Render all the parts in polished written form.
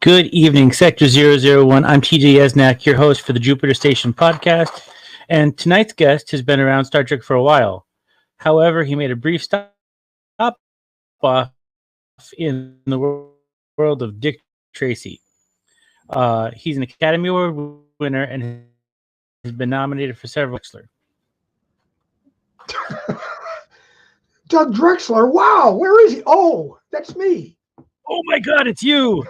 Good evening, Sector 001. I'm TJ Yesnak, your host for the Jupiter Station podcast. And tonight's guest has been around Star Trek for a while. However, he made a brief stop off in the world of Dick Tracy. He's an Academy Award winner and has been nominated for several Drexler. Doug Drexler, wow, where is he? Oh, that's me. Oh my God, it's you!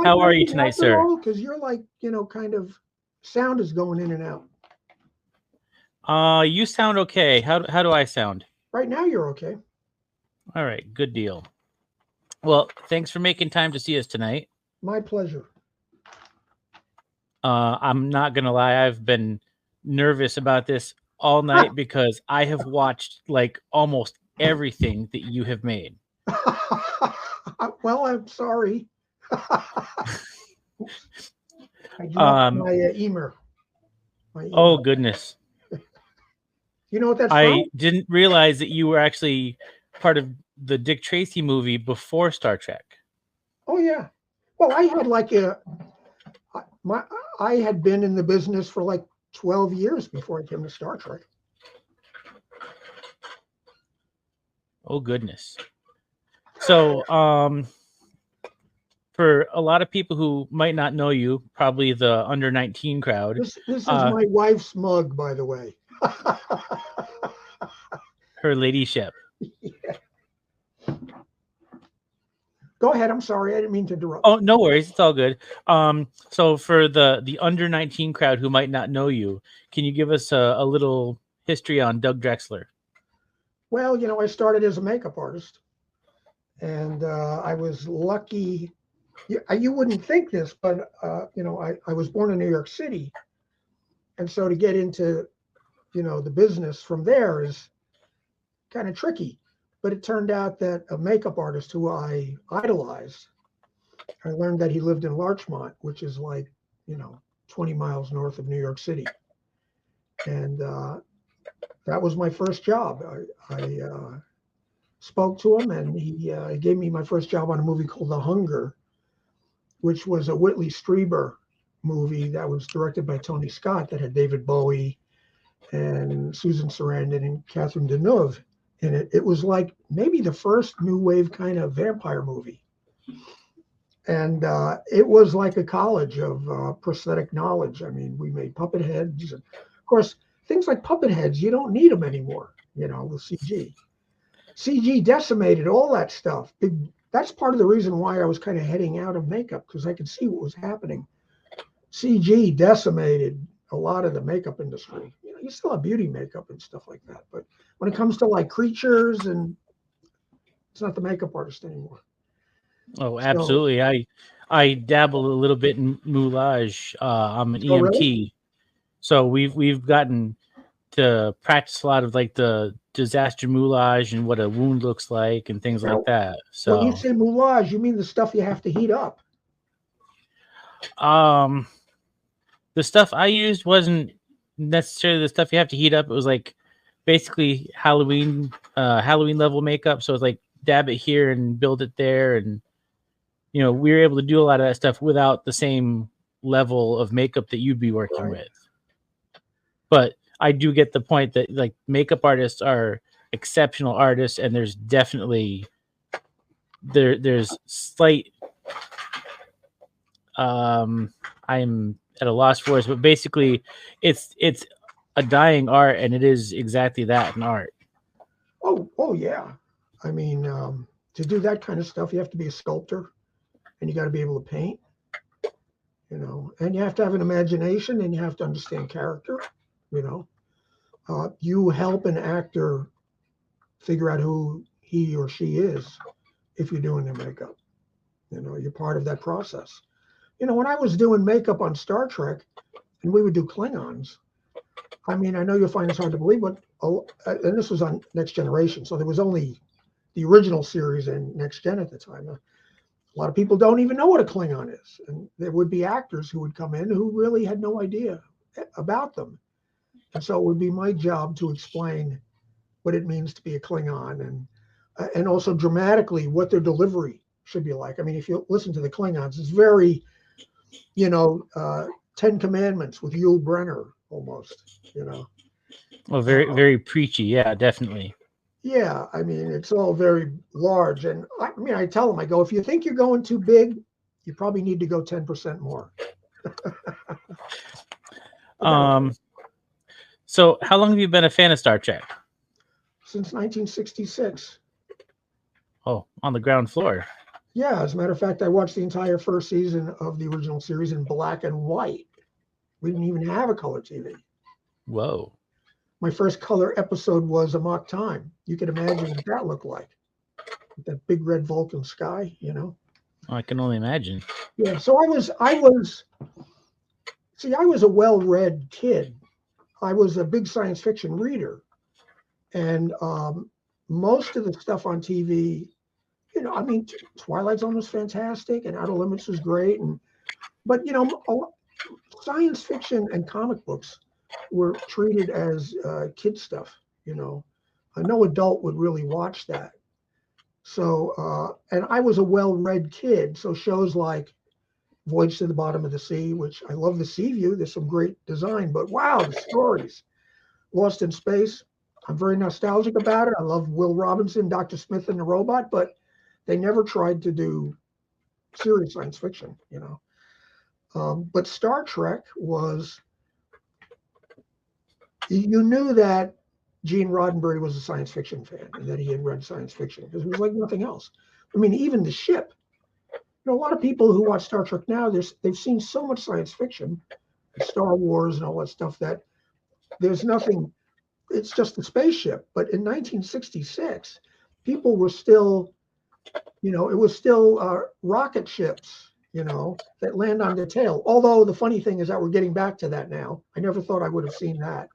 How are you tonight, sir? Because you're like, kind of sound is going in and out. You sound okay. How do I sound? Right now, you're okay. All right, good deal. Well, thanks for making time to see us tonight. My pleasure. I'm not gonna lie, I've been nervous about this all night because I have watched like almost everything that you have made. Well, I'm sorry. I dropped my email. Oh goodness! You know what that's I from? didn't realize that you were actually part of the Dick Tracy movie before Star Trek. Oh yeah. Well, I had I had been in the business for like 12 years before I came to Star Trek. Oh goodness. So, for a lot of people who might not know you, probably the under 19 crowd. This is my wife's mug, by the way. Her ladyship. Yeah. Go ahead. I'm sorry. I didn't mean to interrupt. Oh, no worries. It's all good. So for the under 19 crowd who might not know you, can you give us a little history on Doug Drexler? Well, I started as a makeup artist, and I was lucky. You wouldn't think this, but I was born in New York City, and so to get into the business from there is kind of tricky. But it turned out that a makeup artist who I idolized, I learned that he lived in Larchmont, which is like 20 miles north of New York City, and that was my first job. I spoke to him, and he gave me my first job on a movie called The Hunger, which was a Whitley Strieber movie that was directed by Tony Scott that had David Bowie and Susan Sarandon and Catherine Deneuve in it. It was like maybe the first new wave kind of vampire movie. And it was like a college of prosthetic knowledge. I mean, we made puppet heads. And of course, things like puppet heads, you don't need them anymore, with CG. CG decimated all that stuff. That's part of the reason why I was kind of heading out of makeup, because I could see what was happening. CG decimated a lot of the makeup industry. You still have beauty makeup and stuff like that, but when it comes to like creatures, and it's not the makeup artist anymore. Oh, absolutely. So, I dabble a little bit in moulage. I'm an EMT, really? So we've gotten to practice a lot of like the disaster moulage and what a wound looks like and things like that. So when you say moulage, you mean the stuff you have to heat up? The stuff I used wasn't necessarily the stuff you have to heat up. It was like basically Halloween level makeup. So it's like dab it here and build it there, and we were able to do a lot of that stuff without the same level of makeup that you'd be working with. But I do get the point that like makeup artists are exceptional artists, and there's definitely there's slight I'm at a loss for words, but basically it's a dying art, and it is exactly that, an art. Oh yeah. I mean, to do that kind of stuff, you have to be a sculptor, and you got to be able to paint, and you have to have an imagination, and you have to understand character. You help an actor figure out who he or she is if you're doing their makeup. You're part of that process. When I was doing makeup on Star Trek, and we would do Klingons, I mean, I know you'll find this hard to believe, but and this was on Next Generation, so there was only the original series and Next Gen at the time. A lot of people don't even know what a Klingon is, and there would be actors who would come in who really had no idea about them. And so it would be my job to explain what it means to be a Klingon and and also dramatically what their delivery should be like. I mean, if you listen to the Klingons, it's very, Ten Commandments with Yul Brynner almost, Well, very preachy. Yeah, definitely. Yeah, I mean, it's all very large. And I tell them, I go, if you think you're going too big, you probably need to go 10% more. So how long have you been a fan of Star Trek? Since 1966. Oh, on the ground floor. Yeah, as a matter of fact, I watched the entire first season of the original series in black and white. We didn't even have a color TV. Whoa. My first color episode was Amok Time. You can imagine what that looked like. With that big red Vulcan sky, I can only imagine. Yeah, so I was a well-read kid. I was a big science fiction reader. And most of the stuff on TV, Twilight Zone was fantastic and Outer Limits was great. But science fiction and comic books were treated as kid stuff, No adult would really watch that. So, and I was a well-read kid. So shows like Voyage to the Bottom of the Sea, which I love the Sea View. There's some great design, but wow, the stories. Lost in Space. I'm very nostalgic about it. I love Will Robinson, Dr. Smith and the Robot, but they never tried to do serious science fiction, But Star Trek was, you knew that Gene Roddenberry was a science fiction fan and that he had read science fiction because it was like nothing else. I mean, even the ship. A lot of people who watch Star Trek now, they've seen so much science fiction, Star Wars and all that stuff, that there's nothing, it's just a spaceship. But in 1966, people were still, it was still rocket ships, that land on their tail. Although the funny thing is that we're getting back to that now. I never thought I would have seen that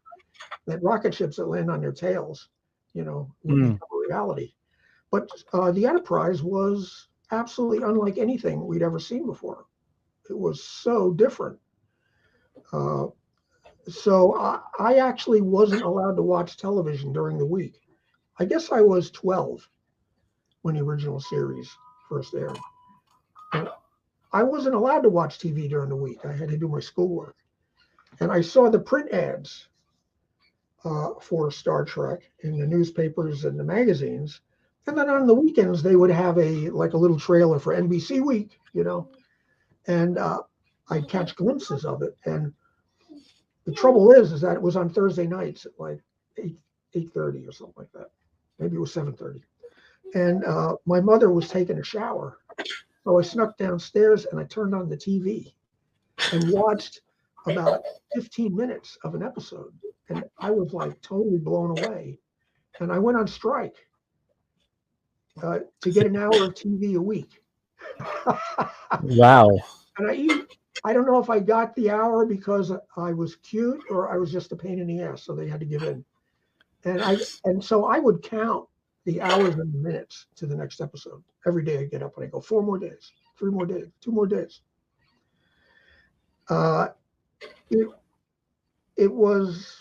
rocket ships that land on their tails, would become a reality. But the Enterprise was absolutely unlike anything we'd ever seen before. It was so different. So I actually wasn't allowed to watch television during the week. I guess I was 12 when the original series first aired. And I wasn't allowed to watch TV during the week. I had to do my schoolwork. And I saw the print ads for Star Trek in the newspapers and the magazines. And then on the weekends, they would have a little trailer for NBC Week, and I'd catch glimpses of it. And the trouble is that it was on Thursday nights at like 8:30 or something like that. Maybe it was 7:30. And my mother was taking a shower. So I snuck downstairs and I turned on the TV and watched about 15 minutes of an episode. And I was like totally blown away. And I went on strike to get an hour of TV a week. Wow. And I don't know if I got the hour because I was cute or I was just a pain in the ass, so they had to give in. And so I would count the hours and the minutes to the next episode. Every day I get up and I go 4 more days, 3 more days, 2 more days. It was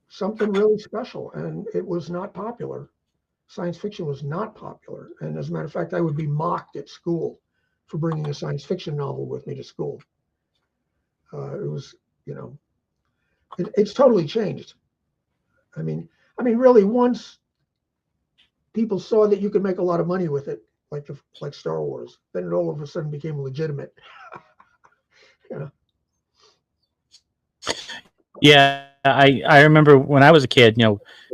something really special, and it was not popular. Science fiction was not popular. And as a matter of fact, I would be mocked at school for bringing a science fiction novel with me to school. It was, it's totally changed. I mean, really, once people saw that you could make a lot of money with it, like Star Wars, then it all of a sudden became legitimate. Yeah, I remember when I was a kid,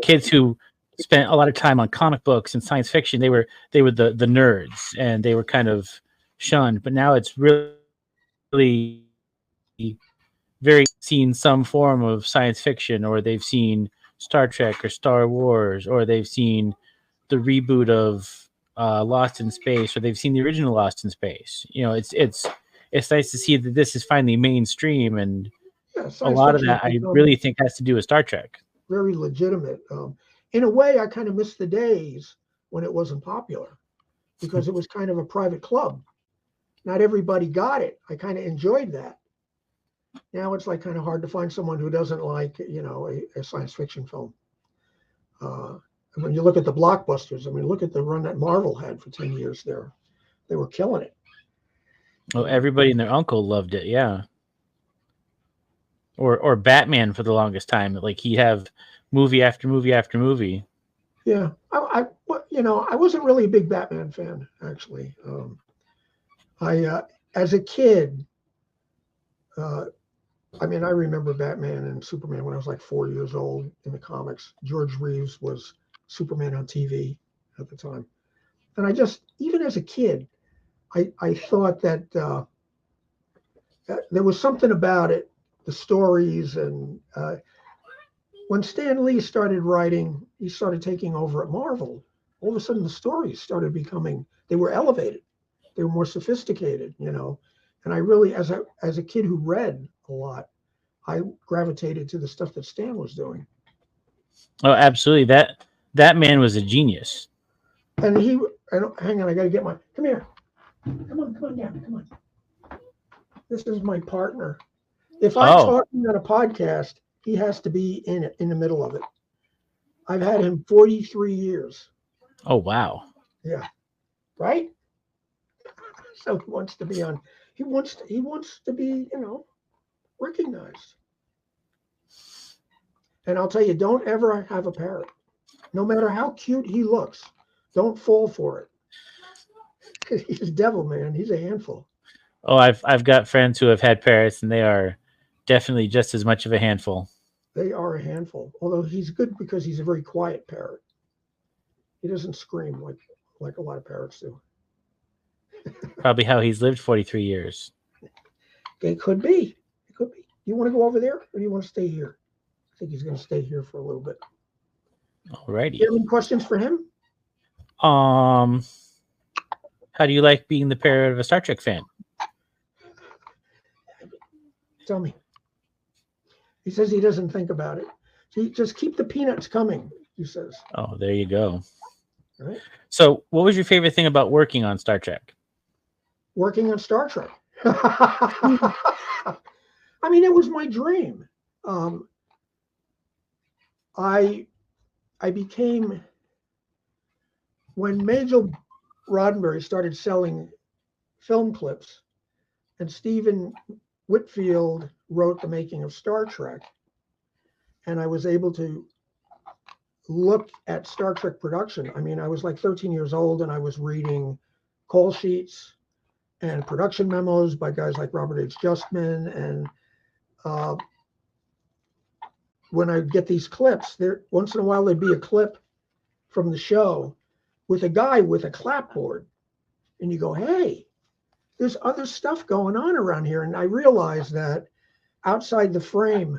kids who spent a lot of time on comic books and science fiction, they were the nerds, and they were kind of shunned. But now it's really very seen some form of science fiction, or they've seen Star Trek or Star Wars, or they've seen the reboot of Lost in Space, or they've seen the original Lost in Space. It's nice to see that this is finally mainstream, and a lot of that I really think has to do with Star Trek. Very legitimate. In a way, I kind of miss the days when it wasn't popular because it was kind of a private club. Not everybody got it. I kind of enjoyed that. Now it's kind of hard to find someone who doesn't like, a science fiction film. when you look at the blockbusters, I mean, look at the run that Marvel had for 10 years there. They were killing it. Oh, everybody and their uncle loved it. Yeah. Or Batman for the longest time. Like he'd have movie after movie after movie. Yeah, I wasn't really a big Batman fan, actually. As a kid, I mean, I remember Batman and Superman when I was like 4 years old in the comics. George Reeves was Superman on TV at the time. And I just, even as a kid, I thought that there was something about it, the stories. And when Stan Lee started writing, he started taking over at Marvel. All of a sudden, the stories started becoming, they were elevated. They were more sophisticated, you know. And I really, as a kid who read a lot, I gravitated to the stuff that Stan was doing. Oh, absolutely. That man was a genius. And hang on, I got to get come here. Come on down, come on. This is my partner. If I'm talking on a podcast, he has to be in the middle of it. I've had him 43 years. Oh, wow. Yeah. Right? So he wants to be on. He wants to be, recognized. And I'll tell you, don't ever have a parrot. No matter how cute he looks, don't fall for it. Because he's a devil, man. He's a handful. Oh, I've got friends who have had parrots, and they are definitely just as much of a handful. They are a handful. Although he's good because he's a very quiet parrot. He doesn't scream like a lot of parrots do. Probably how he's lived 43 years. It could be. It could be. You want to go over there, or do you want to stay here? I think he's going to stay here for a little bit. Alrighty. You have any questions for him? How do you like being the parrot of a Star Trek fan? Tell me. He says he doesn't think about it. Just keep the peanuts coming, he says. Oh, there you go. All right. So what was your favorite thing about working on Star Trek? Working on Star Trek. I mean, it was my dream. I became, when Majel Roddenberry started selling film clips, and Stephen Whitfield wrote The Making of Star Trek, and I was able to look at Star Trek production. I mean, I was like 13 years old, and I was reading call sheets and production memos by guys like Robert H. Justman. And when I get these clips, once in a while there'd be a clip from the show with a guy with a clapboard, and you go, hey, there's other stuff going on around here. And I realized that outside the frame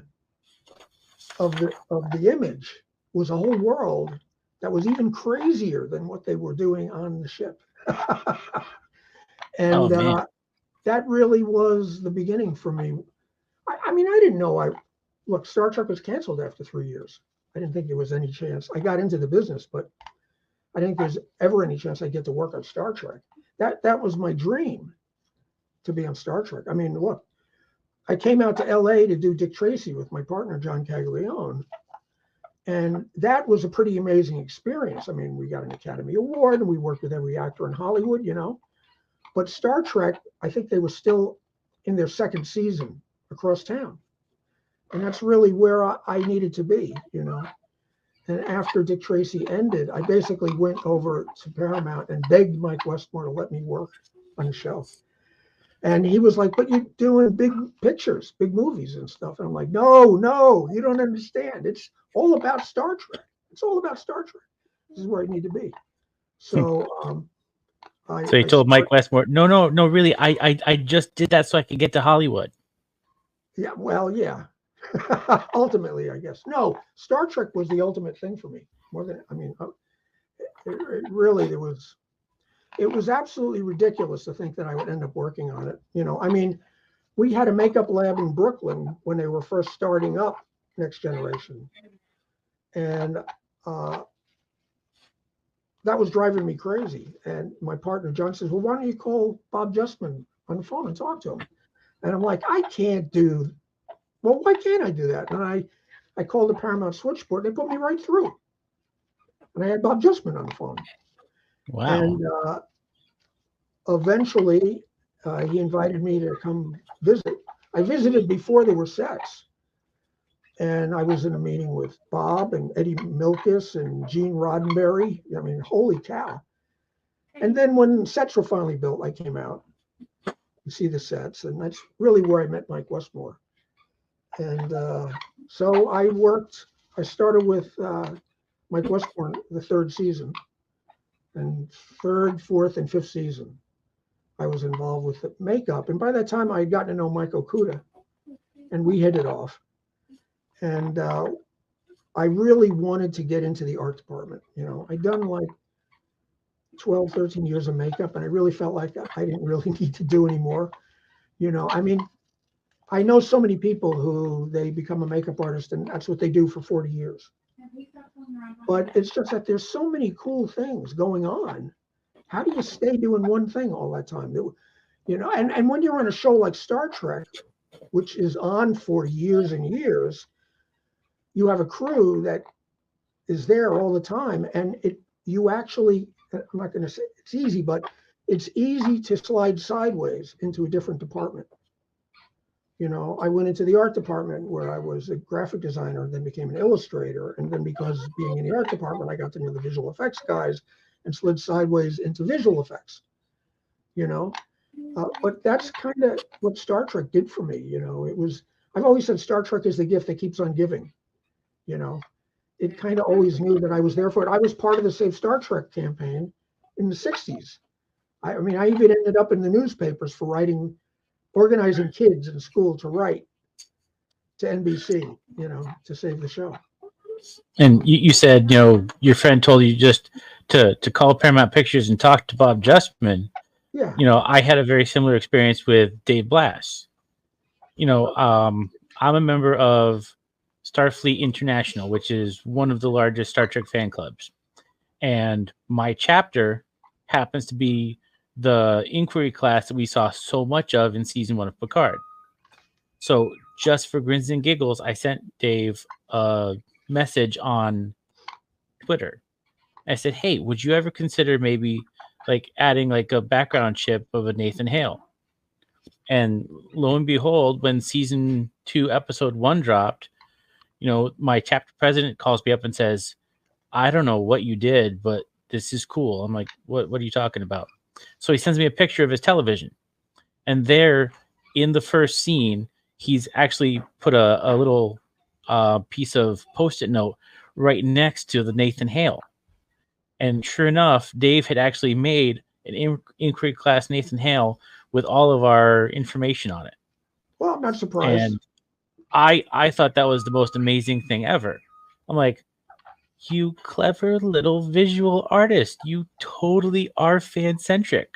of the image was a whole world that was even crazier than what they were doing on the ship. And that really was the beginning for me. I mean, I didn't know look, Star Trek was canceled after 3 years. I didn't think there was any chance. I got into the business, but I didn't think there's ever any chance I'd get to work on Star Trek. That was my dream, to be on Star Trek. I mean, look, I came out to LA to do Dick Tracy with my partner, John Caglione. And that was a pretty amazing experience. I mean, we got an Academy Award, and we worked with every actor in Hollywood, But Star Trek, I think they were still in their second season across town. And that's really where I needed to be, And after Dick Tracy ended, I basically went over to Paramount and begged Mike Westmore to let me work on the show. And he was like, but you're doing big pictures, big movies and stuff. And I'm like, no, you don't understand. It's all about Star Trek. It's all about Star Trek. This is where I need to be. So So he told Mike Westmore, no, really, I just did that so I could get to Hollywood. Yeah, well, yeah. Ultimately, I guess. No, Star Trek was the ultimate thing for me. More than, I mean, it was absolutely ridiculous to think that I would end up working on it. I mean, we had a makeup lab in Brooklyn when they were first starting up Next Generation. And that was driving me crazy. And my partner, John, says, well, why don't you call Bob Justman on the phone and talk to him? And I'm like, why can't I do that? And I called the Paramount switchboard. They put me right through. And I had Bob Justman on the phone. Wow. And eventually, he invited me to come visit. I visited before there were sets. And I was in a meeting with Bob and Eddie Milkis and Gene Roddenberry. I mean, holy cow. And then when sets were finally built, I came out to see the sets. And that's really where I met Mike Westmore. And so I started with Mike Westmore the third season. And third, fourth, and fifth season, I was involved with the makeup. And by that time, I had gotten to know Mike Okuda, and we hit it off. And I really wanted to get into the art department. I'd done like 12, 13 years of makeup, and I really felt like I didn't really need to do anymore. I mean, I know so many people who they become a makeup artist, and that's what they do for 40 years. But it's just that there's so many cool things going on. How do you stay doing one thing all that time? And when you're on a show like Star Trek, which is on for years and years, you have a crew that is there all the time, and you actually, I'm not going to say it's easy, but it's easy to slide sideways into a different department. I went into the art department where I was a graphic designer, then became an illustrator, and then because being in the art department, I got to know the visual effects guys and slid sideways into visual effects. But that's kind of what Star Trek did for me. I've always said Star Trek is the gift that keeps on giving. It kind of always knew that I was there for it. I was part of the Save Star Trek campaign in the 60s. I mean, I even ended up in the newspapers for organizing kids in school to write to NBC, to save the show. And you said, your friend told you just to call Paramount Pictures and talk to Bob Justman. Yeah. I had a very similar experience with Dave Blass. I'm a member of Starfleet International, which is one of the largest Star Trek fan clubs. And my chapter happens to be the inquiry class that we saw so much of in season 1 of Picard. So just for grins and giggles, I sent Dave a message on Twitter. I said, hey, would you ever consider maybe like adding like a background chip of a Nathan Hale? And lo and behold, when season 2, episode 1 dropped, my chapter president calls me up and says, I don't know what you did, but this is cool. I'm like, what are you talking about? So he sends me a picture of his television. And there in the first scene, he's actually put a little piece of Post-it note right next to the Nathan Hale. And sure enough, Dave had actually made an inquiry class Nathan Hale with all of our information on it. Well, I'm not surprised. And I thought that was the most amazing thing ever. I'm like, you clever little visual artist. You totally are fan-centric.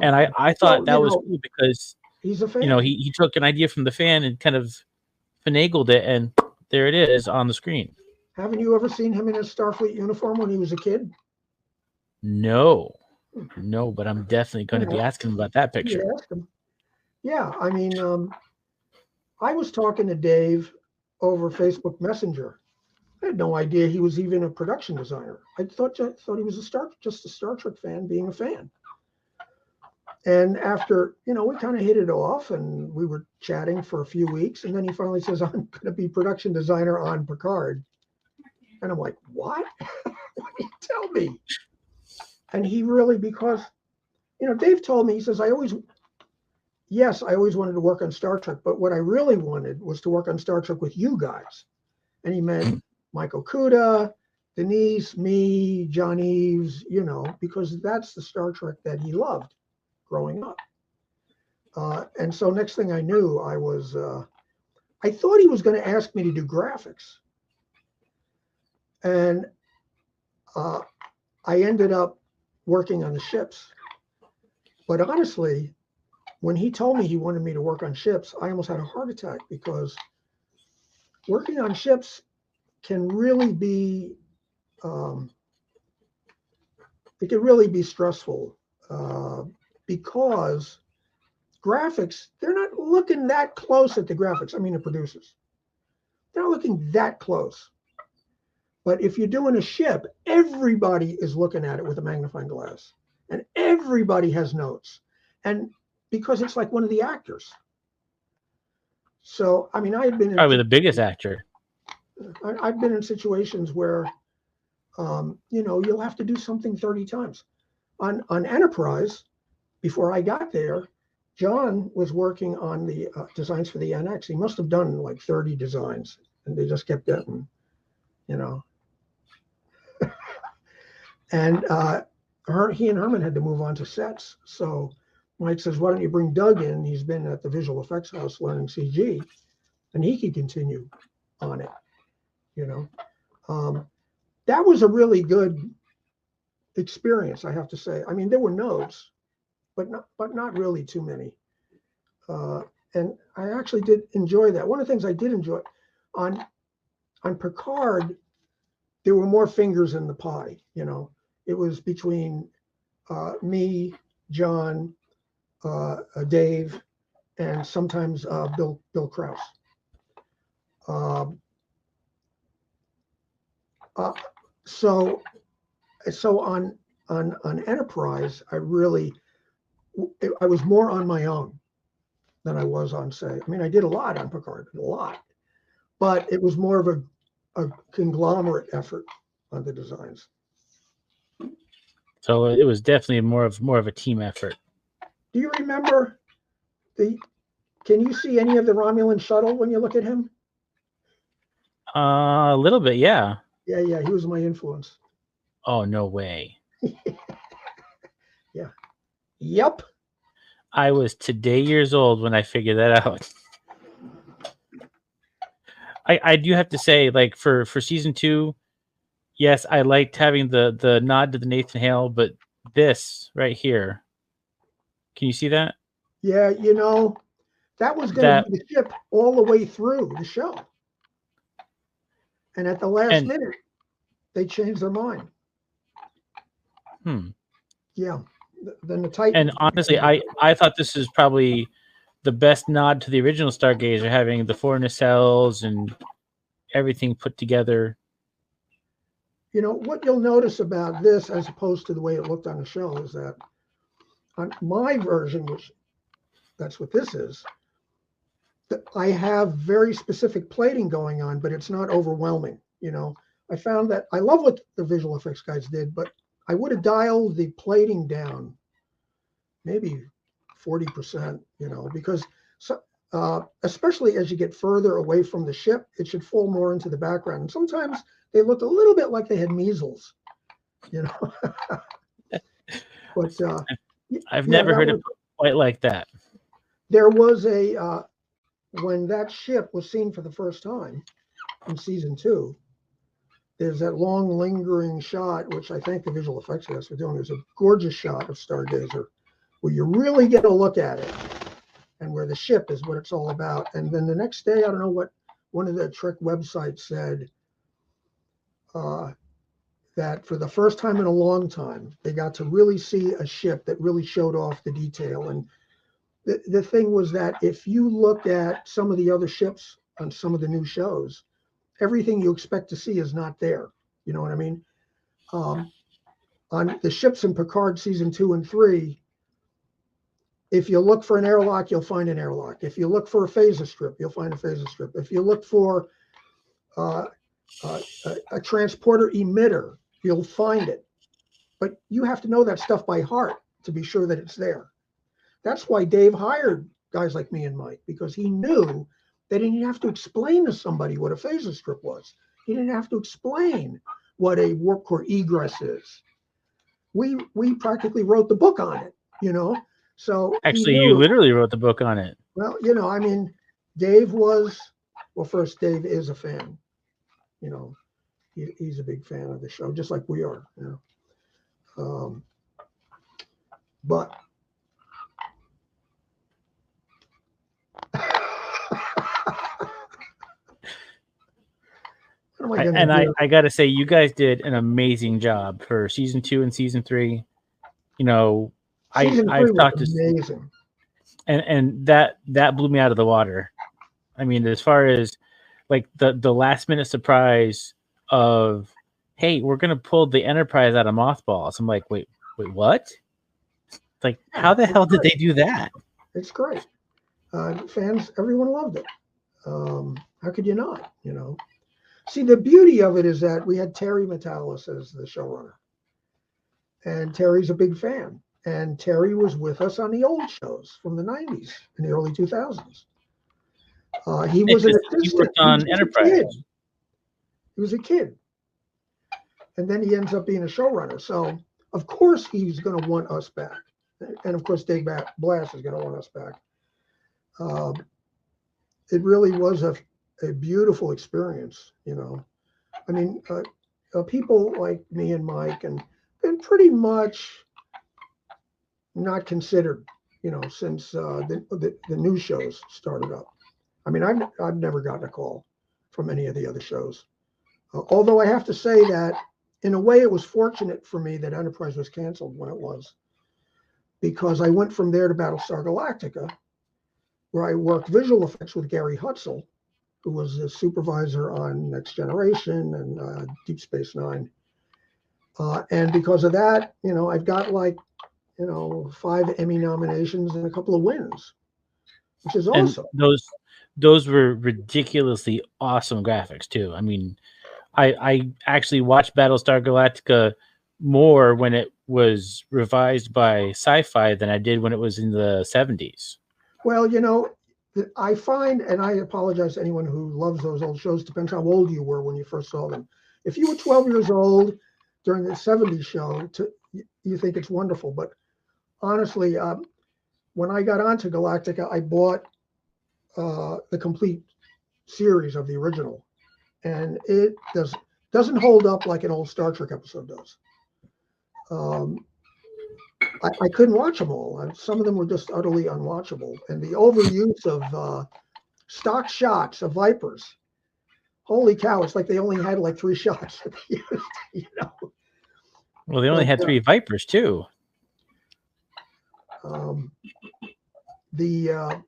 And I thought that was cool because he's a fan. He took an idea from the fan and kind of finagled it, and there it is on the screen. Haven't you ever seen him in a Starfleet uniform when he was a kid? No, but I'm definitely going to be asking him about that picture. Yeah, I mean, I was talking to Dave over Facebook Messenger. I had no idea he was even a production designer. I thought he was just a Star Trek fan being a fan. And after, we kind of hit it off and we were chatting for a few weeks. And then he finally says, I'm going to be production designer on Picard. And I'm like, what? What did you tell me? And he really, because, Dave told me, he says, I always wanted to work on Star Trek, but what I really wanted was to work on Star Trek with you guys. And he meant Mike Okuda, Denise, me, John Eves, because that's the Star Trek that he loved growing up. And so next thing I knew, I thought he was going to ask me to do graphics. And I ended up working on the ships. But honestly, when he told me he wanted me to work on ships, I almost had a heart attack because working on ships can really be, it can really be stressful because graphics, they're not looking that close at the graphics. I mean, the producers, they're not looking that close. But if you're doing a ship, everybody is looking at it with a magnifying glass, and everybody has notes, and because it's like one of the actors. So I mean, Probably the biggest actor. I've been in situations where, you'll have to do something 30 times. On Enterprise, before I got there, John was working on the designs for the NX. He must have done like 30 designs, and they just kept getting, and he and Herman had to move on to sets. So Mike says, why don't you bring Doug in? He's been at the visual effects house learning CG, and he can continue on it. That was a really good experience, I have to say. I mean, there were notes, but not really too many. And I actually did enjoy that. One of the things I did enjoy on Picard, there were more fingers in the pie. It was between me, John, Dave, and sometimes Bill Krause. So on Enterprise, I was more on my own than I was on, say. I mean, I did a lot on Picard, a lot, but it was more of a conglomerate effort on the designs. So it was definitely more of a team effort. Do you remember can you see any of the Romulan shuttle when you look at him? A little bit, yeah. Yeah, he was my influence. Oh, no way. Yeah. Yep. I was today years old when I figured that out. I do have to say, like, for season 2, yes, I liked having the nod to the Nathan Hale, but this right here, can you see that? Yeah, that was going to be the ship all the way through the show. And at the last minute, they changed their mind. Yeah. Then the Titan. And honestly, I thought this is probably the best nod to the original Stargazer, having the 4 nacelles and everything put together. What you'll notice about this, as opposed to the way it looked on the show, is that on my version, which that's what this is, I have very specific plating going on, but it's not overwhelming. I found that I love what the visual effects guys did, but I would have dialed the plating down maybe 40%, because especially as you get further away from the ship, it should fall more into the background. And sometimes they looked a little bit like they had measles, But I've never heard it quite like that. There was when that ship was seen for the first time in season 2, there's that long lingering shot, which I thank the visual effects guys for doing. There's a gorgeous shot of Stargazer where you really get a look at it and where the ship is what it's all about. And then the next day, I don't know what one of the Trek websites said, that for the first time in a long time, they got to really see a ship that really showed off the detail. And the thing was that if you look at some of the other ships on some of the new shows, everything you expect to see is not there. You know what I mean? On the ships in Picard season 2 and 3, if you look for an airlock, you'll find an airlock. If you look for a phaser strip, you'll find a phaser strip. If you look for a transporter emitter, you'll find it. But you have to know that stuff by heart to be sure that it's there. That's why Dave hired guys like me and Mike, because he knew that he didn't have to explain to somebody what a phaser strip was. He didn't have to explain what a warp core egress is. We practically wrote the book on it, So actually, you literally wrote the book on it. Well, I mean, Dave was, first, Dave is a fan. He's a big fan of the show, just like we are. But I got to say, you guys did an amazing job for season 2 and season 3. I've talked to amazing, and that blew me out of the water. I mean, as far as like the last minute surprise of, hey, we're gonna pull the Enterprise out of mothballs. I'm like, wait, what? Like, how the hell did they do that? It's great. Fans, everyone loved it. How could you not? See, the beauty of it is that we had Terry Metalis as the showrunner, and Terry's a big fan. And Terry was with us on the old shows from the 90s and the early 2000s. He was an assistant. He worked on Enterprise. He was a kid. And then he ends up being a showrunner. So, of course, he's going to want us back. And, of course, Dave Blass is going to want us back. It really was a beautiful experience, I mean, people like me and Mike and been pretty much not considered, since the new shows started up. I mean, I've never gotten a call from any of the other shows. Although I have to say that in a way it was fortunate for me that Enterprise was canceled when it was, because I went from there to Battlestar Galactica, where I worked visual effects with Gary Hutzel, who was the supervisor on Next Generation and Deep Space Nine. And because of that, I've got 5 Emmy nominations and a couple of wins, which is awesome. And those were ridiculously awesome graphics too. I mean, I actually watched Battlestar Galactica more when it was revised by Sci-Fi than I did when it was in the 70s. Well, I find, and I apologize to anyone who loves those old shows, depends how old you were when you first saw them. If you were 12 years old during the 70s show, you think it's wonderful. But honestly, when I got onto Galactica, I bought the complete series of the original. And it doesn't hold up like an old Star Trek episode does. I couldn't watch them all. Some of them were just utterly unwatchable. And the overuse of stock shots of Vipers, holy cow, it's like they only had 3 shots that they used, Well, they only had 3 Vipers too. The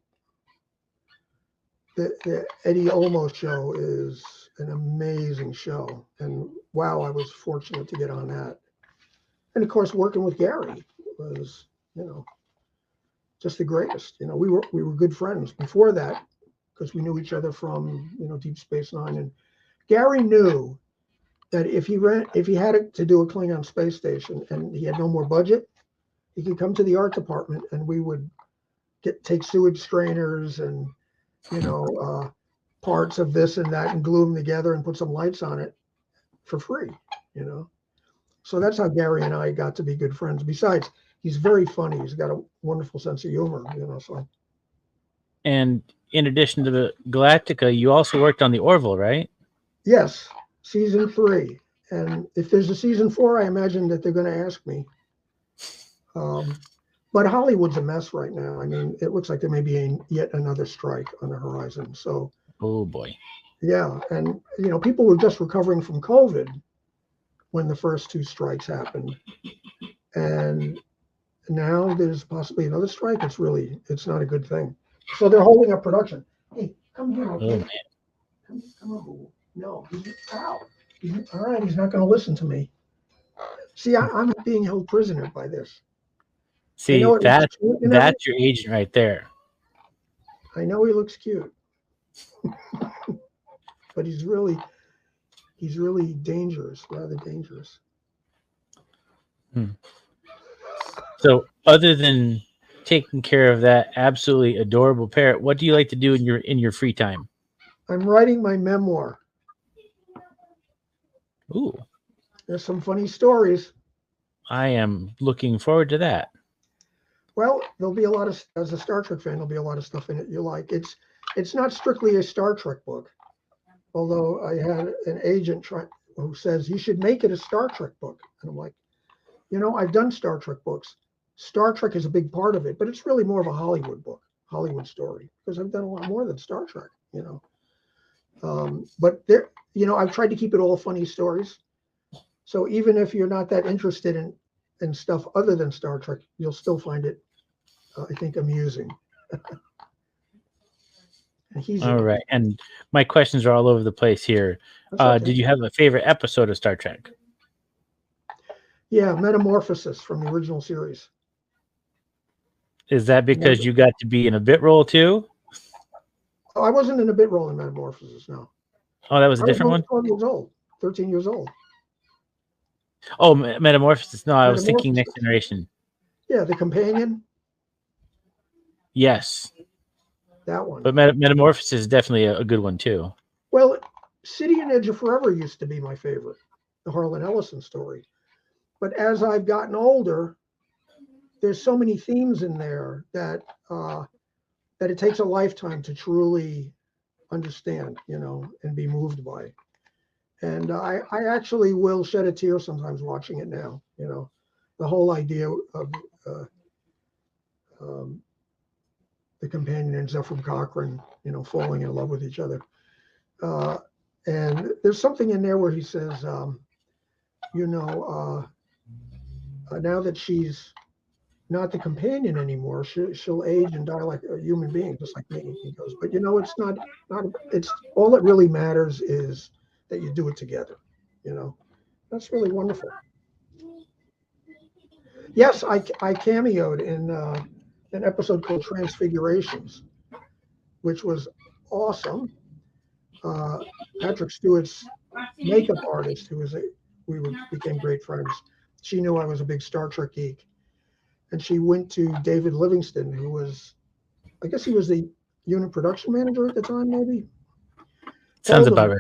Eddie Olmos show is an amazing show. And wow, I was fortunate to get on that. And of course, working with Gary was, just the greatest. We were good friends before that because we knew each other from, Deep Space Nine. And Gary knew that if he had to do a Klingon space station and he had no more budget, he could come to the art department and we would take sewage strainers and, parts of this and that and glue them together and put some lights on it for free, So that's how Gary and I got to be good friends. Besides, he's very funny. He's got a wonderful sense of humor, so. And in addition to the Galactica, you also worked on the Orville, right? Yes, season 3. And if there's a season 4, I imagine that they're going to ask me. But Hollywood's a mess right now. I mean, it looks like there may be yet another strike on the horizon. So, oh boy. Yeah, and people were just recovering from COVID when the first 2 strikes happened, and now there's possibly another strike. It's not a good thing. So they're holding up production. Hey, come here. Okay? Oh man. Come on. No, all right. He's not going to listen to me. See, I'm being held prisoner by this. See, that's your agent right there. I know he looks cute, but he's really dangerous, rather dangerous. So, other than taking care of that absolutely adorable parrot, what do you like to do in your free time? I'm writing my memoir. Ooh, there's some funny stories. I am looking forward to that. Well, there'll be a lot of, as a Star Trek fan, there'll be a lot of stuff in it you like. It's not strictly a Star Trek book, although I had an agent who says you should make it a Star Trek book. And I'm like, I've done Star Trek books. Star Trek is a big part of it, but it's really more of a Hollywood book, Hollywood story, because I've done a lot more than Star Trek, But there, I've tried to keep it all funny stories. So even if you're not that interested in stuff other than Star Trek, you'll still find it, I think, amusing. and he's All right. And my questions are all over the place here. okay. Did you have a favorite episode of Star Trek? Yeah, Metamorphosis from the original series. Is that because you got to be in a bit role too? Oh, I wasn't in a bit role in Metamorphosis, no. Oh, that was a I was different only one? 12 years old, 13 years old. Oh, Metamorphosis. No, I was thinking Next Metamorphosis. Generation. Yeah, The Companion, Yes. that one. But Metamorphosis is definitely a good one too. Well, City and Edge of Forever used to be my favorite, the Harlan Ellison story. But as I've gotten older, there's so many themes in there that it takes a lifetime to truly understand, and be moved by. And I actually will shed a tear sometimes watching it now. The whole idea of the companion and Zephyr Cochrane, falling in love with each other. And there's something in there where he says, now that she's not the companion anymore, she'll age and die like a human being, just like me. He goes, but it's not. It's all that really matters is that you do it together. That's really wonderful. Yes, I cameoed in an episode called Transfigurations, which was awesome. Patrick Stewart's makeup artist, became great friends. She knew I was a big Star Trek geek, and she went to David Livingston, who was, I guess he was the unit production manager at the time, maybe. Sounds about right.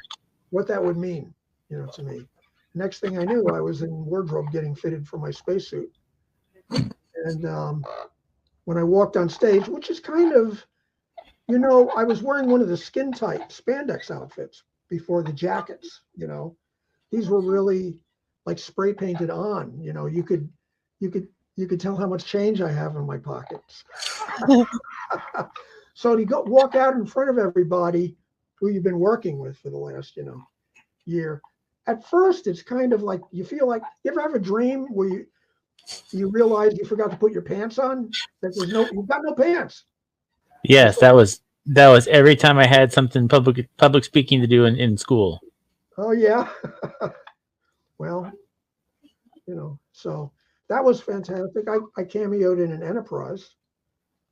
What that would mean, to me. Next thing I knew, I was in wardrobe getting fitted for my spacesuit. And when I walked on stage, which is kind of, I was wearing one of the skin tight spandex outfits before the jackets. These were really like spray painted on. You could tell how much change I have in my pockets. So to walk out in front of everybody who you've been working with for the last year. At first, it's kind of like you feel like, you ever have a dream where you realize you forgot to put your pants on? That you've got no pants. Yes, that was every time I had something public speaking to do in school. Oh yeah. Well, so that was fantastic. I cameoed in an Enterprise,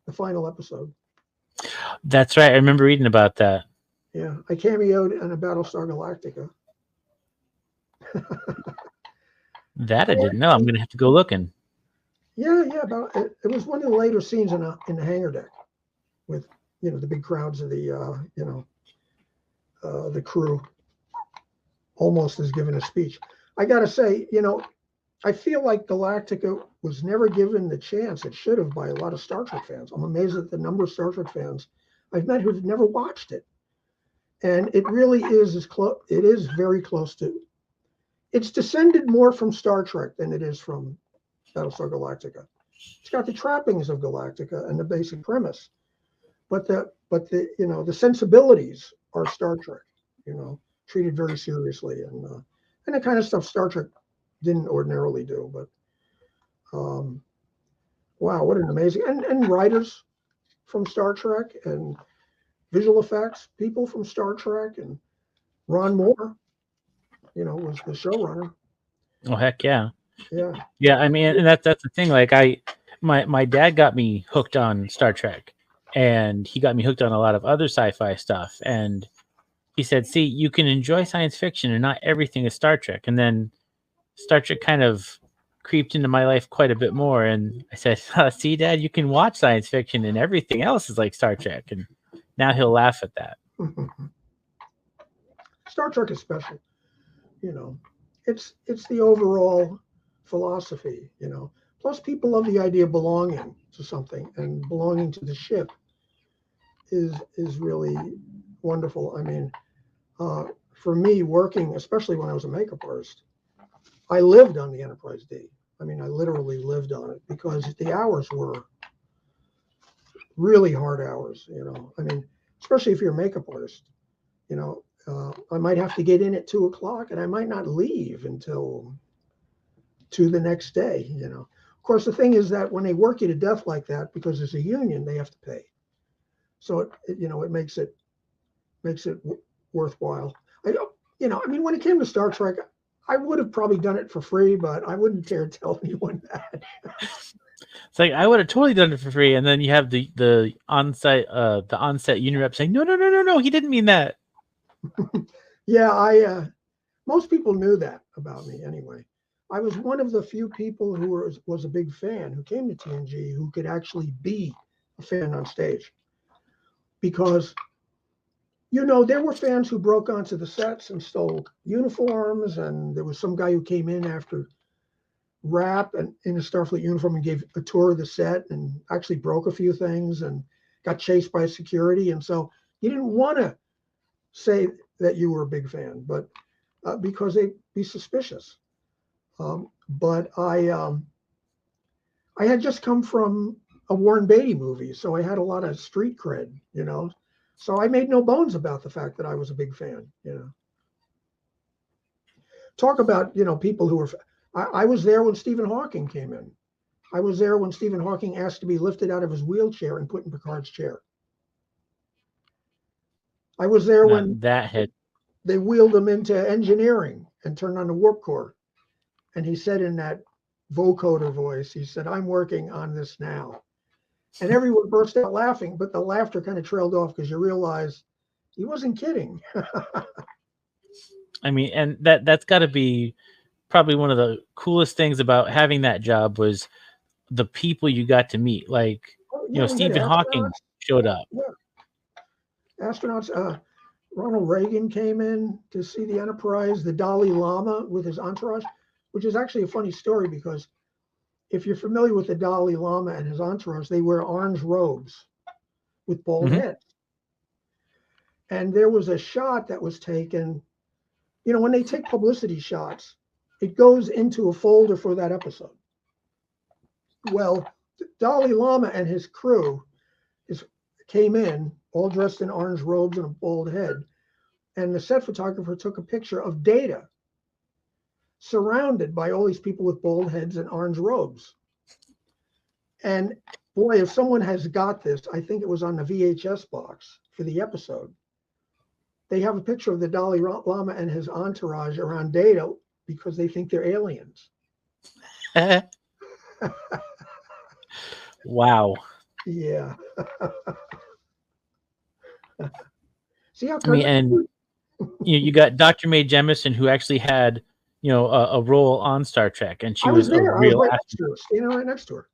the final episode. That's right. I remember reading about that. Yeah, I cameoed in a Battlestar Galactica. That I didn't know. I'm going to have to go looking. Yeah. It was one of the later scenes in the hangar deck with the big crowds of the the crew, almost as given a speech. I got to say, I feel like Galactica was never given the chance it should have by a lot of Star Trek fans. I'm amazed at the number of Star Trek fans I've met who've never watched it. And it really is it is very close to, it's descended more from Star Trek than it is from Battlestar Galactica. It's got the trappings of Galactica and the basic premise, but the sensibilities are Star Trek, treated very seriously, and the kind of stuff Star Trek didn't ordinarily do. But wow, what an amazing, and writers from Star Trek and visual effects people from Star Trek, and Ron Moore, was the showrunner. Oh heck yeah. Yeah. I mean, and that's the thing. Like my dad got me hooked on Star Trek, and he got me hooked on a lot of other sci-fi stuff. And he said, "See, you can enjoy science fiction, and not everything is Star Trek." And then Star Trek kind of creeped into my life quite a bit more. And I said, "See, Dad, you can watch science fiction, and everything else is like Star Trek." And now he'll laugh at that. Star Trek is special. It's the overall philosophy. Plus, people love the idea of belonging to something, and belonging to the ship is really wonderful. I mean, for me, working, especially when I was a makeup artist, I lived on the Enterprise D. I mean, I literally lived on it because the hours were really hard hours. I mean, especially if you're a makeup artist. I might have to get in at 2:00, and I might not leave until 2 the next day. Of course, the thing is that when they work you to death like that, because there's a union, they have to pay. So it makes it makes it worthwhile. I don't, I mean, when it came to Star Trek, I would have probably done it for free, but I wouldn't dare tell anyone that. It's like I would have totally done it for free, and then you have the onset unit rep saying, no, he didn't mean that. Yeah, most people knew that about me anyway. I was one of the few people who was a big fan, who came to TNG, who could actually be a fan on stage. Because, there were fans who broke onto the sets and stole uniforms, and there was some guy who came in after wrap and in a Starfleet uniform and gave a tour of the set and actually broke a few things and got chased by security. And so you didn't want to say that you were a big fan, but because they'd be suspicious. But I had just come from a Warren Beatty movie, so I had a lot of street cred, So I made no bones about the fact that I was a big fan, Talk about, people who were. I was there when Stephen Hawking came in. I was there when Stephen Hawking asked to be lifted out of his wheelchair and put in Picard's chair. I was there when they wheeled him into engineering and turned on the warp core. And he said in that vocoder voice, he said, "I'm working on this now." And everyone burst out laughing, but the laughter kind of trailed off because you realize he wasn't kidding. I mean, and that's got to be probably one of the coolest things about having that job was the people you got to meet. Like, Stephen Hawking showed up. Yeah. Astronauts, Ronald Reagan came in to see the Enterprise, the Dalai Lama with his entourage, which is actually a funny story because if you're familiar with the Dalai Lama and his entourage, they wear orange robes with bald heads. And there was a shot that was taken, when they take publicity shots, it goes into a folder for that episode. Well, Dalai Lama and his crew came in all dressed in orange robes and a bald head. And the set photographer took a picture of Data surrounded by all these people with bald heads and orange robes. And boy, if someone has got this, I think it was on the VHS box for the episode. They have a picture of the Dalai Lama and his entourage around Data because they think they're aliens. Wow. Yeah. See how and you got Dr. Mae Jemison, who actually had, a role on Star Trek, and she was there. I was right next to her, standing right next to her.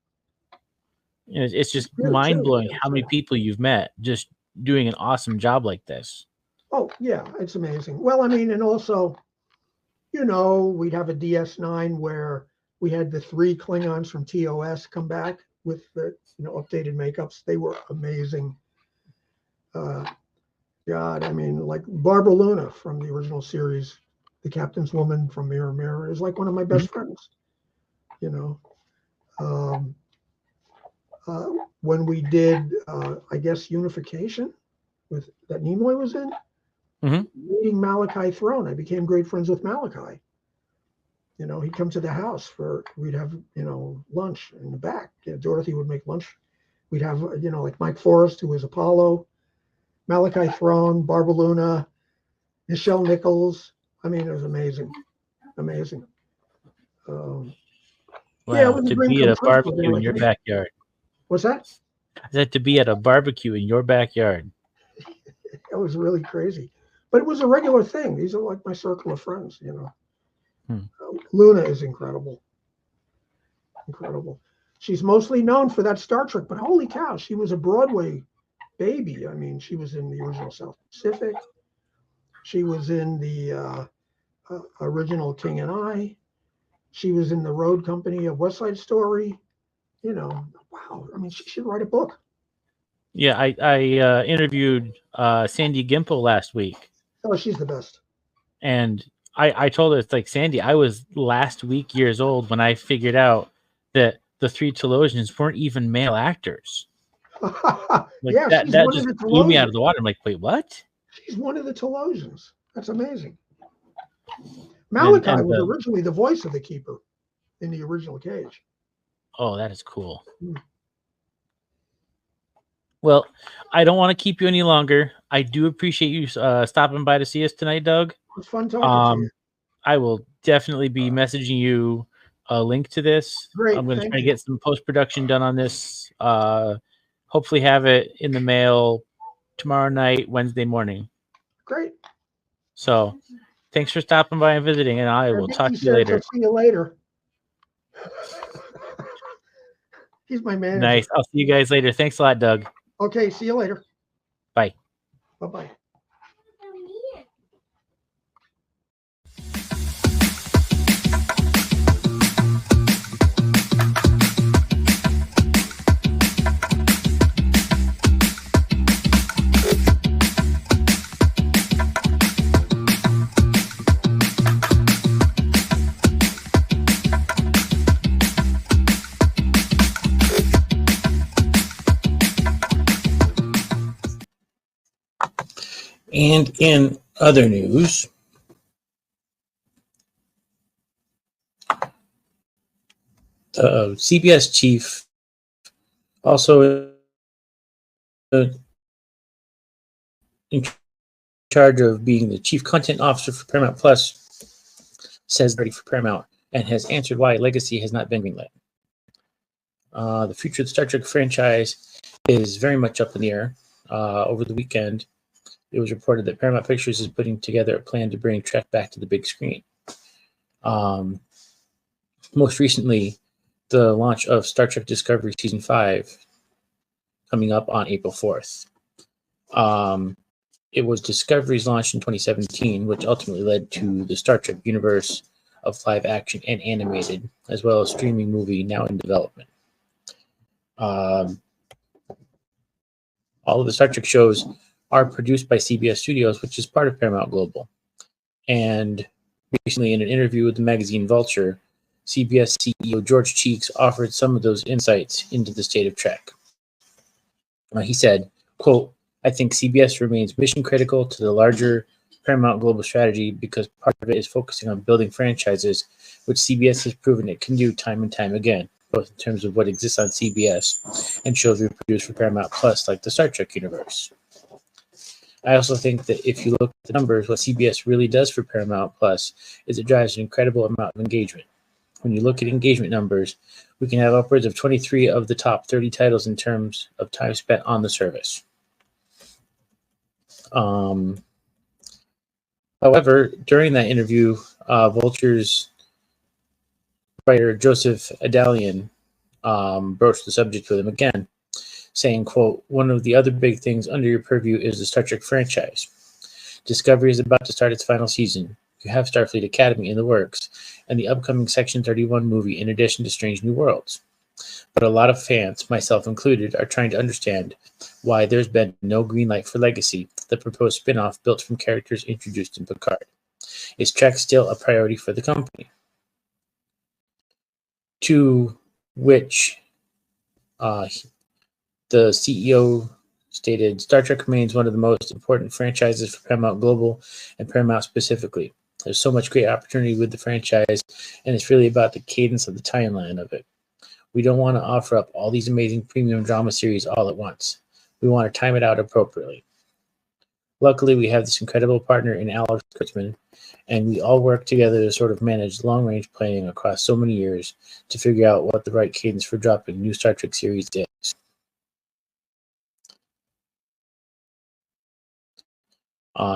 It's just mind blowing how many people you've met just doing an awesome job like this. Oh yeah, it's amazing. Well, I mean, and also, we'd have a DS9 where we had the 3 Klingons from TOS come back with the updated makeups. They were amazing. God, I mean, like Barbara Luna from the original series, the Captain's Woman from Mirror Mirror, is like one of my best friends. When we did, I guess, Unification that Nimoy was in, meeting Malachi Throne, I became great friends with Malachi. He'd come to the house we'd have, lunch in the back. Dorothy would make lunch. We'd have, like Mike Forrest, who was Apollo, Malachi Throne, Barbara Luna, Nichelle Nichols. I mean, it was amazing. Amazing. Wow, yeah, to be at a barbecue in your backyard. What's that? I said to be at a barbecue in your backyard. It was really crazy. But it was a regular thing. These are like my circle of friends, Luna is incredible. Incredible. She's mostly known for that Star Trek, but holy cow, she was a Broadway baby. I mean, she was in the original South Pacific. She was in the original King and I. She was in the road company of West Side Story. Wow. I mean, she should write a book. Yeah, I interviewed Sandy Gimple last week. Oh, she's the best. And I told her, it's like, Sandy, I was last week years old when I figured out that the 3 Telosians weren't even male actors. Yeah, that just blew me out of the water. I'm like, wait, what? She's one of the Telosians. That's amazing. Malachi was originally the voice of the Keeper in the original Cage. Oh, that is cool. Well, I don't want to keep you any longer. I do appreciate you stopping by to see us tonight, Doug. It was fun talking to you. I will definitely be messaging you a link to this. Great, I'm going to thank try to you. get some post-production done on this. Hopefully have it in the mail tomorrow night, Wednesday morning. Great. So thanks for stopping by and visiting, and I will talk to you later. I'll see you later. He's my manager. Nice. I'll see you guys later. Thanks a lot, Doug. Okay, see you later. Bye. Bye-bye. And in other news, the CBS chief, also in charge of being the chief content officer for Paramount Plus, says ready for Paramount and has answered why Legacy has not been greenlit. The future of the Star Trek franchise is very much up in the air. Over the weekend, it was reported that Paramount Pictures is putting together a plan to bring Trek back to the big screen. Most recently, the launch of Star Trek Discovery Season 5 coming up on April 4th. It was Discovery's launch in 2017, which ultimately led to the Star Trek universe of live action and animated, as well as streaming movie now in development. All of the Star Trek shows are produced by CBS Studios, which is part of Paramount Global. And recently, in an interview with the magazine Vulture, CBS CEO George Cheeks offered some of those insights into the state of Trek. He said, quote, "I think CBS remains mission critical to the larger Paramount Global strategy because part of it is focusing on building franchises, which CBS has proven it can do time and time again, both in terms of what exists on CBS and shows we produce for Paramount Plus, like the Star Trek universe. I also think that if you look at the numbers, what CBS really does for Paramount Plus is it drives an incredible amount of engagement. When you look at engagement numbers, we can have upwards of 23 of the top 30 titles in terms of time spent on the service." However, during that interview, Vulture's writer Joseph Adalian broached the subject with him again, saying, quote, "One of the other big things under your purview is the Star Trek franchise. Discovery is about to start its final season. You have Starfleet Academy in the works, and the upcoming Section 31 movie in addition to Strange New Worlds. But a lot of fans, myself included, are trying to understand why there's been no green light for Legacy, the proposed spin-off built from characters introduced in Picard. Is Trek still a priority for the company?" To which the CEO stated, "Star Trek remains one of the most important franchises for Paramount Global and Paramount specifically. There's so much great opportunity with the franchise, and it's really about the cadence of the timeline of it. We don't want to offer up all these amazing premium drama series all at once. We want to time it out appropriately. Luckily, we have this incredible partner in Alex Kurtzman, and we all work together to sort of manage long-range planning across so many years to figure out what the right cadence for dropping new Star Trek series is."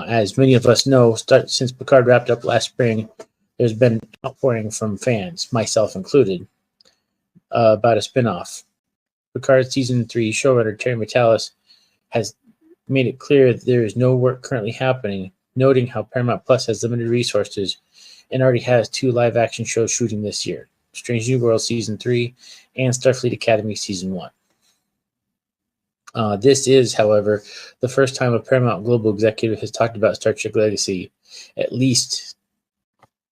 As many of us know, since Picard wrapped up last spring, there's been an outpouring from fans, myself included, about a spinoff. Picard Season 3 showrunner Terry Matalas has made it clear that there is no work currently happening, noting how Paramount Plus has limited resources and already has 2 live-action shows shooting this year, Strange New Worlds Season 3 and Starfleet Academy Season 1. This is, however, the first time a Paramount Global executive has talked about Star Trek Legacy, at least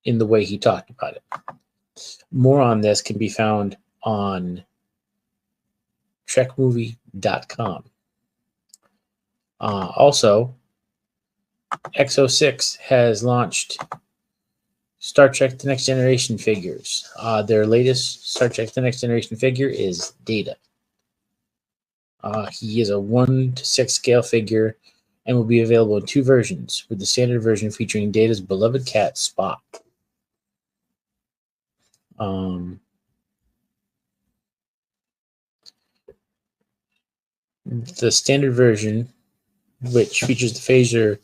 in the way he talked about it. More on this can be found on trekmovie.com. Also, X06 has launched Star Trek The Next Generation figures. Their latest Star Trek The Next Generation figure is Data. He is a 1:6 scale figure and will be available in 2 versions, with the standard version featuring Data's beloved cat, Spot. The standard version, which features the phaser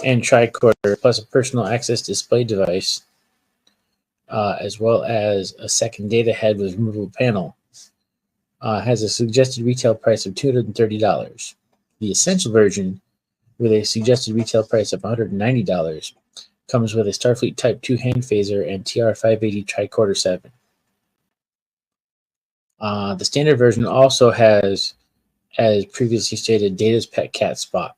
and tricorder, plus a personal access display device, as well as a second data head with removable panel, has a suggested retail price of $230. The essential version, with a suggested retail price of $190, comes with a Starfleet Type 2 hand phaser and TR-580 tricorder 7. The standard version also has, as previously stated, Data's pet cat, Spot.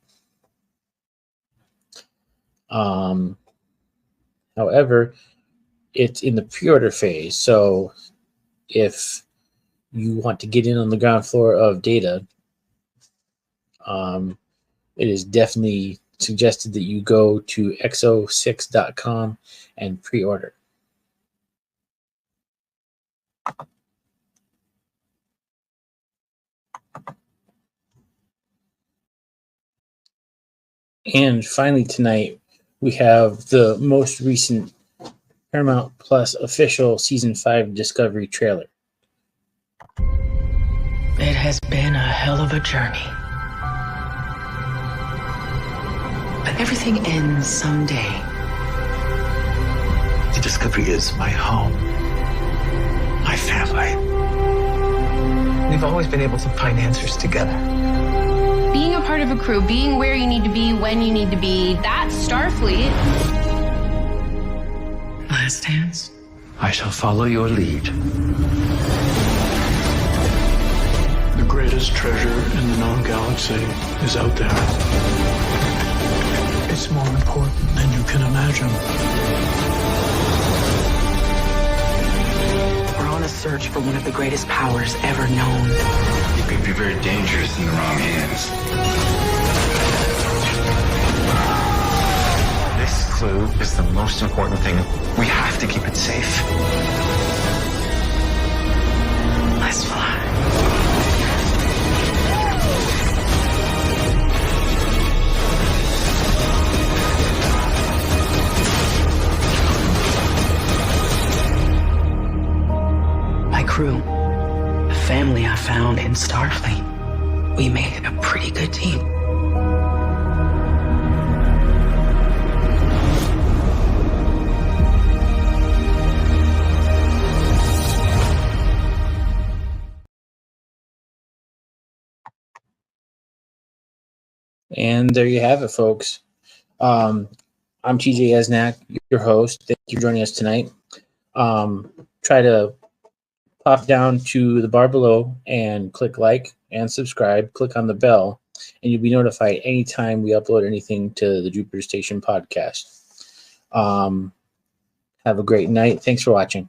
However, it's in the pre-order phase, so if you want to get in on the ground floor of Data, it is definitely suggested that you go to xo6.com and pre-order. And finally tonight, we have the most recent Paramount Plus official Season 5 Discovery trailer. It has been a hell of a journey. But everything ends someday. The Discovery is my home, my family. We've always been able to find answers together. Being a part of a crew, being where you need to be, when you need to be, that's Starfleet. Last dance. I shall follow your lead. The greatest treasure in the known galaxy is out there. It's more important than you can imagine. We're on a search for one of the greatest powers ever known. It could be very dangerous in the wrong hands. This clue is the most important thing. We have to keep it safe. Let's fly. My crew, the family I found in Starfleet, we made it a pretty good team. And there you have it, folks. I'm TJ Esnack, your host. Thank you for joining us tonight. Try to pop down to the bar below and click like and subscribe. Click on the bell, and you'll be notified anytime we upload anything to the Jupiter Station podcast. Have a great night. Thanks for watching.